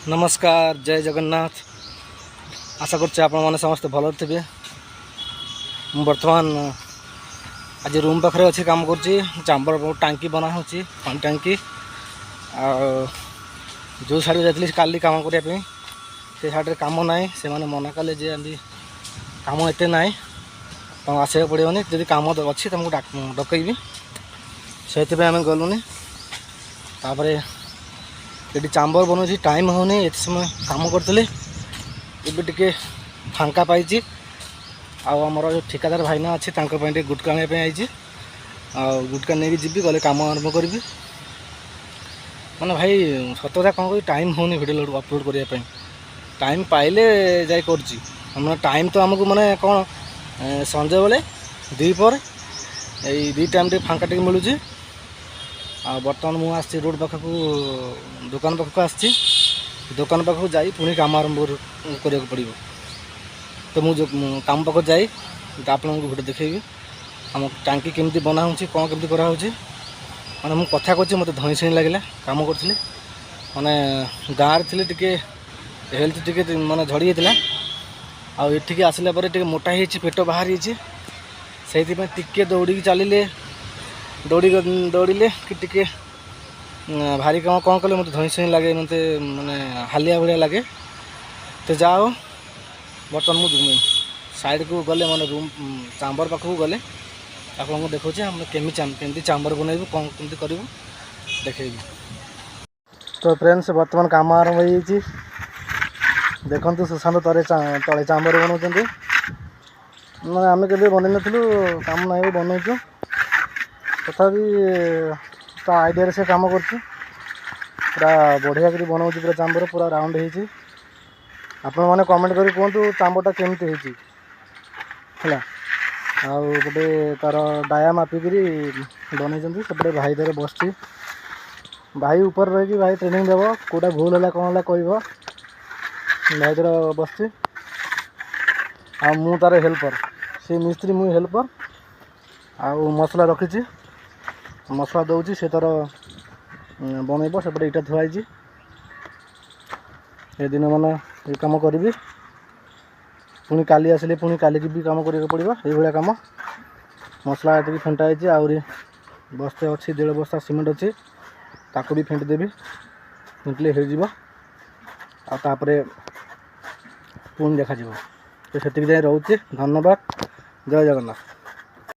नमस्कार जय जगन्नाथ। आशा करते आपण मैंने समस्त भल थे। बर्तमान आज रूम पाखे अच्छे काम कर टांकी बना हो पानी टांकी जो साइड जाती काली कम करने से साइड कम ना से मैंने मना कले जे कम एत ना तुम आसवा पड़ोनी जब कम अच्छी तुमको डकैबी से आम गलुनि ये चांबर बनाऊँ टाइम होनी ये समय कम करी टे फांका पाई आमर जो ठिकादार भाईना अच्छे गुटका आने आई गुटका नहीं जी गले कम आरंभ करी मैंने भाई सत कथा कौन कह टाइम होनी भिडियो अपलोड करने टाइम पाइले जाए कर टाइम तो आमको मैंने कौन संजे बेले द्विपर यही टाइम फांका टे मिलूँ बर्तमान मुझे रोड पाखक दुकान पाखक आसी दुकान पाखक जाई पुणी कम आरंभ करने पड़ो। तो मुझे कम पाख जाई आप भिडियो देखेबी आम टांकी केमती बना हो कौन केमती करा मैंने मुझे कथा कहूँ मत धई शणी लगे कम करी मैंने गाँव थी टे हेल्थ टे मैंने झड़ी जाता आठिक आसला मोटा ही पेट बाहरी से टे दौड़ी चलिए दौड़े कि टे भारी कम कौन कले मत धई शणी लगे मत मैंने हालिया भाया लगे। तो जाओ बर्तमान मुझे साइड को गले मैंने रूम चांबर पाखक गले आपको देखा केमी चांबर बनइबू कौन केमती करूँ देखे। तो फ्रेंड्स बर्तमान कम आरंभ हो देखु सुशांत तले तले चांबर बनाऊँ मैं आम के बन नु कम ना बनाऊँ तथापि आइडिया से कम कर पूरा बढ़िया कर बनाऊँ पूरा चांबर पूरा राउंड हो मैंने कमेंट कर कहतु चांबरटा केमती है गोटे तार डाया मापिक बन सेपटे भाई दर बस भाई ऊपर रही भाई ट्रेनिंग देव कौटा भूल है कौन है कह भाई दर बस मु तार हेल्पर से मिस्त्री मुझे हेल्पर आउ मसला रखी मसला दौर से तार बनइब सेपटे इटा थुआई ए दिन मैंने ये कम करी पुणी काली आसिले पुणी काली भी कम करने पड़ो ये कम मसला ये फेंटा आहरी बस्ते अच्छी 1.5 बस्ता सीमेंट अच्छी ताकू भी फेंटी देवी फेंटले होपर पुणी देखा तो से जाए रोचे। धन्यवाद जय जगन्नाथ।